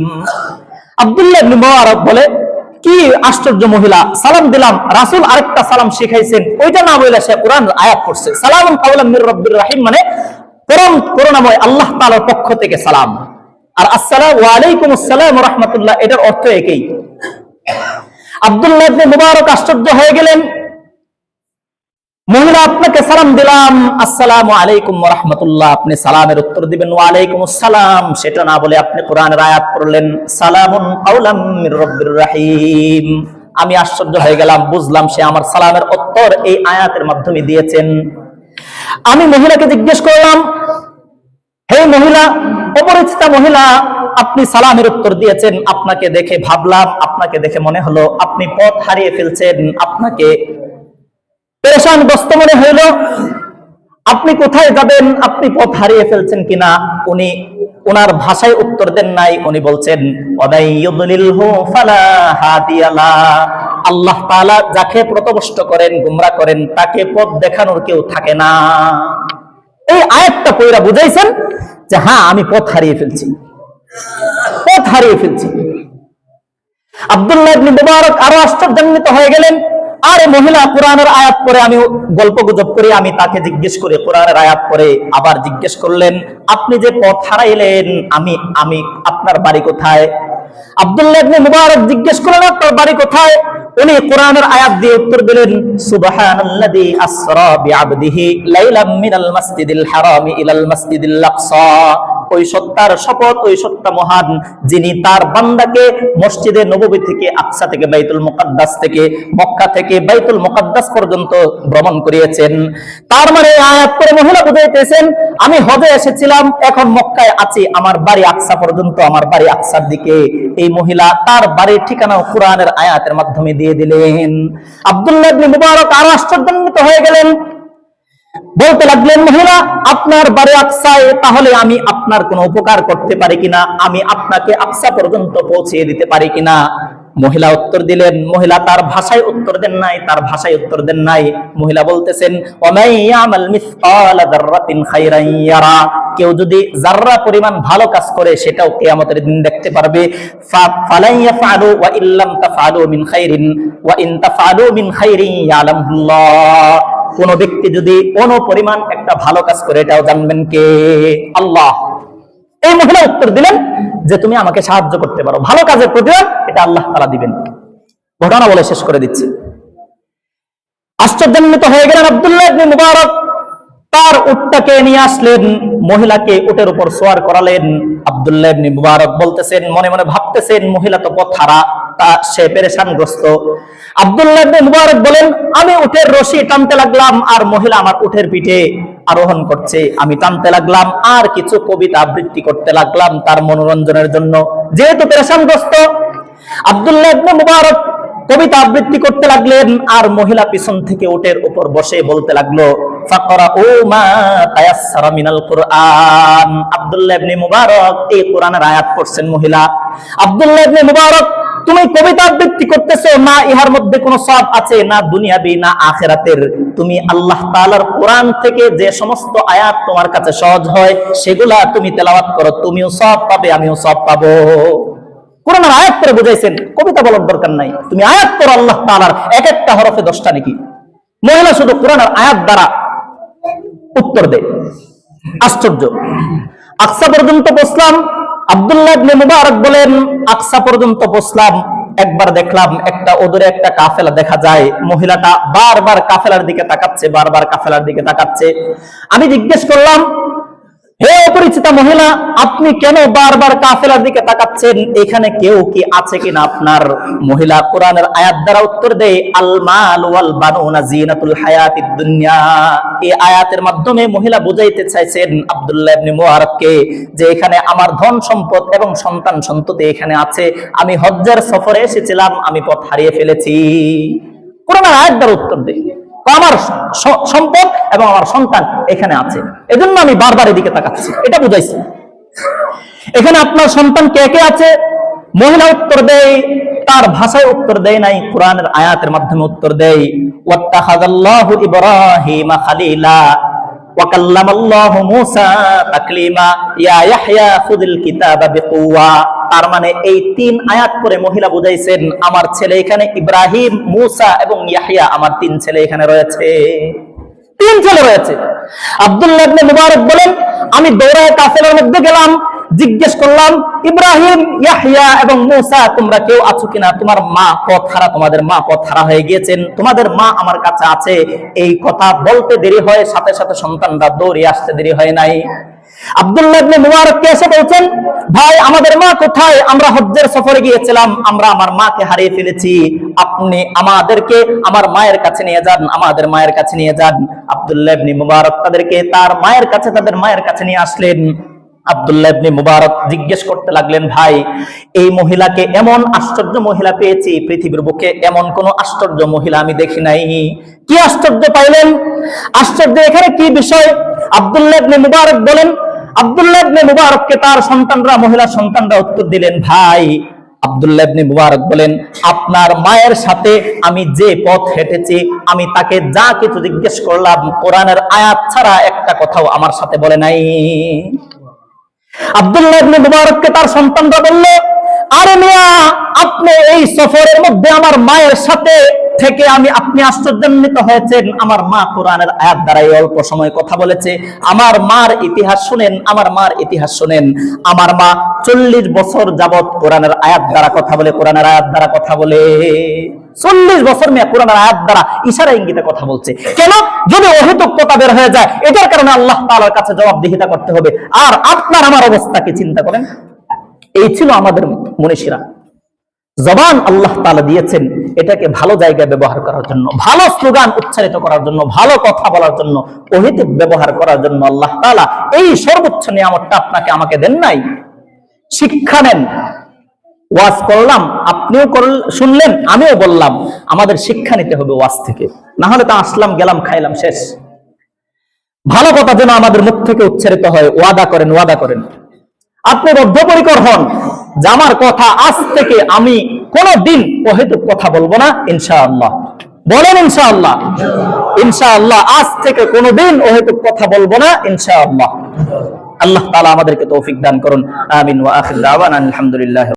আব্দুল্লাহ ইবনে মুবারক বলে, কি আশ্চর্য মহিলা, সালাম দিলাম, রাসূল আরেকটা সালাম শিখাইছেন, ওইটা না বলে সে কোরআনের আয়াত পড়ছে। সালামুন কাওলাম মির রাব্বির রহিম মানে পরম করুণাময় আল্লাহ তাআলার পক্ষ থেকে সালাম, আর আসসালামু আলাইকুমুস সালাম ওয়া রাহমাতুল্লাহ এটার অর্থ একই। আব্দুল্লাহ ইবনে মুবারক আশ্চর্য হয়ে গেলেন, মহিলা আপনাকে সালাম দিলাম, আসসালামু আলাইকুম ওয়া রাহমাতুল্লাহ, আপনি সালামের উত্তর দিবেন ওয়া আলাইকুমুস সালাম, সেটা না বলে আপনি কোরআনের আয়াত পড়লেন, সালামুন কাওলাম মির রাব্বির রহিম। আমি আশ্চর্য হয়ে গেলাম, বুঝলাম সে আমার সালামের উত্তর এই আয়াতের মাধ্যমে দিয়েছেন। আমি মহিলাকে জিজ্ঞেস করলাম, হে মহিলা, অপরিচিতা মহিলা, আপনি সালামের উত্তর দিয়েছেন, আপনাকে দেখে ভাবলাম, আপনাকে দেখে মনে হলো আপনি পথ হারিয়ে ফেলছেন, আপনাকে পেরেশানগ্রস্ত মনে হইল, আপনি কোথায় যাবেন, আপনি পথ হারিয়ে ফেলছেন কিনা। উনি ওনার ভাষায় উত্তর দেন নাই, উনি বলছেন, ওয়াদাইয়ুদলিলহু ফালা হাদিয়ালা, আল্লাহ তাআলা যাকে পথভ্রষ্ট করেন, গোমরা করেন, তাকে পথ দেখানোর কেউ থাকে না। এই আয়াতটা পড়া বুঝাইছেন যে হ্যাঁ আমি পথ হারিয়ে ফেলছি, পথ হারিয়ে ফেলছি। আব্দুল্লাহ ইবনে মুবারক আরো আশ্চর্যান্বিত হয়ে গেলেন, আরে মহিলা কোরআনের আয়াত পড়ে, আমি গল্প গুজব করি, আমি তাকে জিজ্ঞেস করি কোরআনের আয়াত পড়ে, আবার জিজ্ঞেস করলেন, আপনি যে পথ হারাইলেন, আমি আপনার বাড়ি কোথায়? আব্দুল্লাহ ইবনে মুবারক জিজ্ঞেস করলেন, আপনার বাড়ি কোথায়? উনি কোরআনের আয়াত দিয়ে উত্তর দিলেন, সুবহানাল্লাযী আসরা বিআবদিহি লাইলাম মিনাল মাসজিদিল হারামি ইলাল মাসজিদিল আকসা। ওই সত্তার শপথ, ওই সত্তা মহান যিনি তার বান্দাকে মসজিদে নববী থেকে, আকসা থেকে, বাইতুল মুকাদ্দাস থেকে, মক্কা থেকে বাইতুল মুকাদ্দাস পর্যন্ত ভ্রমণ করিয়েছেন। তার মানে আয়াত করে মহিলা বুঝাইতেছেন, আমি হজে এসেছিলাম, গেলাম, এখন মক্কায় আছি, আমার বাড়ি আকসা পর্যন্ত, আমার বাড়ি আকসার দিকে। এই মহিলা তার বাড়ির ঠিকানাও কোরআনের আয়াতের মাধ্যমে দিয়ে দিলেন। আব্দুল্লাহ ইবনে মুবারক আরো আশ্চর্যান্বিত হয়ে গেলেন, বলতে লাগলেন, মহিলা আপনার বাড়ি আকসায়, তাহলে আমি আপনার কোনো উপকার করতে পারি কিনা, আমি আপনাকে আকসা পর্যন্ত পৌঁছে দিতে পারি কিনা। মহিলা উত্তর দিলেন, মহিলা তার ভাষায় উত্তর দেন নাই, তার ভাষায় উত্তর দেন নাই। মহিলা বলতেছেন, ওয়ামাই ইয়ামাল মিসকালা যাররাতিন খাইরান ইয়ারা, কেউ যদি যাররা পরিমাণ ভালো কাজ করে সেটাও কিয়ামতের দিন দেখতে পারবে। ফালাই ইয়াফআলু ওয়া ইল্লাম তাফআলু মিন খাইরিন ওয়া ইন তাফআলু মিন খাইরিন ইয়ালামুল্লাহ, কোন ব্যক্তি যদি কোন পরিমাণ একটা ভালো কাজ করে এটাও জানবেন কে? আল্লাহ। এই মহিলা উত্তর দিলেন যে তুমি আমাকে সাহায্য করতে পারো, ভালো কাজের প্রতিদান এটা আল্লাহ তাআলা দিবেন। ঘটনা বলে শেষ করে দিচ্ছি। আশ্চর্যান্বিত হয়ে গেলেন আব্দুল্লাহ ইবনে মুবারক, তার উটটাকে নিয়ে আসলেন, মহিলাকে উটের উপর সওয়ার করালেন। আব্দুল্লাহ ইবনে মুবারক বলতেছেন, মনে মনে ভাবতেছেন, মহিলা তো পথহারা, তা সে পেরেশানগ্রস্ত। আব্দুল্লাহ ইবনে মুবারক বলেন, আমি উটের রশি টানতে লাগলাম আর মহিলা আমার উটের পিঠে আরোহণ করছে, আমি টানতে লাগলাম আর কিছু কবিতা আবৃত্তি করতে লাগলাম তার মনোরঞ্জনের জন্য। যেহেতু পেরেশানগ্রস্ত, আব্দুল্লাহ ইবনে মুবারক কবিতা আবৃত্তি করতে লাগলেন আর মহিলা পিছন থেকে উটের উপর বসে বলতে লাগলো, ফাকরাউ মা তায়াসসারা মিনাল কুরআন। আব্দুল্লাহ ইবনে মুবারক এই কোরআনের আয়াত পড়ছেন মহিলা। আব্দুল্লাহ ইবনে মুবারক, তুমি কবিতা আবৃত্তি করতেছো না, ইহার মধ্যে কোনো সওয়াব আছে না দুনিয়াবি না আখিরাতের। তুমি আল্লাহ তাআলার কোরআন থেকে যে সমস্ত আয়াত তোমার কাছে সহজ হয় সেগুলা তুমি তেলাওয়াত করো, তুমিও সওয়াব পাবে, আমিও সওয়াব পাবো। কোরআনের আয়াত করে বুঝাইছেন, কবিতা বলার দরকার নাই, তুমি আয়াত করো, আল্লাহ তাআলার এক একটা হরফে 10টা নাকি। মহিলা শুধু কোরআনের আয়াত দ্বারা উত্তর দেয়। আশ্চর্য। আকসা পর্যন্ত পৌঁছলাম। আব্দুল্লাহ ইবনে মুবারক বলেন, আকসা পর্যন্ত পৌঁছলাম, একবার দেখলাম একটা ওদরে একটা কাফেলা দেখা যায়, মহিলাটা বারবার কাফেলার দিকে তাকাচ্ছে, বারবার কাফেলার দিকে তাকাচ্ছে। আমি জিজ্ঞেস করলাম, হে অপরিচিতা মহিলা, আপনি কেন বারবার কাফেলার দিকে তাকাচ্ছেন? এখানে কেউ কি আছে কিনা আপনার? মহিলা কোরআনের আয়াত দ্বারা উত্তর দেয়, আল মাল ওয়াল বানুনা জিনাতুল হায়াতিদ দুনিয়া। এই আয়াতের মাধ্যমে মহিলা বুঝাইতে চাইছেন আব্দুল্লাহ ইবনে মুবারককে যে এখানে আমার ধন সম্পদ এবং সন্তান সন্ততি এখানে আছে, আমি হজ্জের সফরে এসেছিলাম, আমি পথ হারিয়ে ফেলেছি। কোরআনের আয়াত দ্বারা উত্তর দেয়, আমার সম্পদ এবং আমার সন্তান এখানে আছে, এজন্য আমি বারবার এদিকে তাকাচ্ছি, এটা বুঝাইছি। এখানে আপনার সন্তান কে কে আছে? মহিলা উত্তর দেয়, তার ভাষায় উত্তর দেয় নাই, কোরআনের আয়াতের মাধ্যমে উত্তর দেয়, ওয়াত্তাখাযাল্লাহু ইব্রাহিমা খালিলা ওয়া কাল্লামাল্লাহু মূসা তাকলিমা ইয়া ইয়াহইয়া খুযিল কিতাবা বিকুওয়া। তার মানে এই 3 আয়াত পরে মহিলা বুঝাইছেন, আমার ছেলে এখানে ইব্রাহিম, মূসা এবং ইয়াহইয়া, আমার 3 ছেলে এখানে রয়েছে, 3 ছেলে রয়েছে। আব্দুল্লাহ ইবনে মুবারক বলেন, আমি দৌড়ায় কাফেলার মধ্যে গেলাম, জিজ্ঞেস করলাম, ইব্রাহিম, ইয়াহইয়া এবং মূসা তোমরা কেউ আছো কিনা? তোমার মা পথ হারা, তোমাদের মা পথ হারা হয়ে গিয়েছেন, তোমাদের মা আমার কাছে আছে। এই কথা বলতে দেরি হয়, সাথে সাথে সন্তানরা দৌড়ে আসতে দেরি হয় নাই। আব্দুল্লাহ ইবনে মুবারক এসে বলছেন, ভাই আমাদের মা কোথায়? আমরা হজ্জের সফরে গিয়েছিলাম, আমরা আমার মাকে হারিয়ে ফেলেছি, আপনি আমাদেরকে আমার মায়ের কাছে নিয়ে যান, আমাদের মায়ের কাছে নিয়ে যান। আব্দুল্লাহ ইবনে মুবারক তাদেরকে তার মায়ের কাছে, তাদের মায়ের কাছে নিয়ে আসলেন। আব্দুল্লাহ ইবনে মুবারক জিজ্ঞেস করতে লাগলেন, ভাই এই মহিলাকে, এমন আশ্চর্য মহিলা পেয়েছি, পৃথিবীর বুকে এমন কোন আশ্চর্য মহিলা আমি দেখি নাই। কি আশ্চর্য পাইলেন? আশ্চর্য এখানে কি বিষয়? আব্দুল্লাহ ইবনে মুবারক বলেন, আব্দুল্লাহ ইবনে মুবারককে তার সন্তানরা, মহিলা সন্তানরা উত্তর দিলেন, ভাই আব্দুল্লাহ ইবনে মুবারক বলেন, আপনার মায়ের সাথে আমি যে পথ হেঁটেছি, আমি তাকে যা কিছু জিজ্ঞেস করলাম, কোরআনের আয়াত ছাড়া একটা কথাও আমার সাথে বলে নাই। আব্দুল্লাহ ইবনে মুবারককে তার সন্তানরা বলল, আরে মিয়া, আপনি এই সফরের মধ্যে আমার মায়ের সাথে থেকে আপনি আশ্চর্যান্বিত হয়েছেন, আমার মা কোরআনের আয়াত দ্বারা এই অল্প সময় কথা বলেছে। আমার মার ইতিহাস শুনেন, আমার মার ইতিহাস শুনেন। আমার মা 40 বছর যাবত কোরআনের আয়াত দ্বারা কথা বলে, কোরআনের আয়াত দ্বারা কথা বলে। 40 বছর মেয়ে কোরআনের আয়াত দ্বারা ইশারা ইঙ্গিতে কথা বলছে। কেন? যদি অহেতুক কথা বের হয়ে যায়, এটার কারণে আল্লাহ তাআলার কাছে জবাবদিহিতা করতে হবে। আর আপনার আমার অবস্থা কি চিন্তা করেন? এই ছিল আমাদের মনীষীরা। জবান আল্লাহ তাআলা দিয়েছেন এটাকে ভালো জায়গায় ব্যবহার করার জন্য, ভালো স্লোগান উচ্চারিত করার জন্য, ভালো কথা বলার জন্য, অহিত ব্যবহার করার জন্য আল্লাহ তাআলা এই সর্বোচ্চ নিয়ামতটা আপনাকে আমাকে দেন নাই? শিক্ষা নেন। ওয়াজ করলাম, আপনিও শুনলেন, আমিও বললাম। আমাদের শিক্ষা নিতে হবে ওয়াজ থেকে, না হলে তা আসলাম গেলাম খাইলাম শেষ। ভালো কথা যেন আমাদের মুখ থেকে উচ্চারিত হয়। ওয়াদা করেন, ওয়াদা করেন, আপনি বদ্ধপরিকর হন যে আমার কথা আজ থেকে আমি কোনদিন অহেতুক কথা বলবো না ইনশাআল্লাহ। বলেন ইনশাআল্লাহ। ইনশাআল্লাহ আজ থেকে কোনদিন অহেতুক কথা বলবো না ইনশাআল্লাহ। আল্লাহ তাআলা আমাদেরকে তৌফিক দান করুন। আমিন ওয়া আখির দাওয়ানা আলহামদুলিল্লাহ।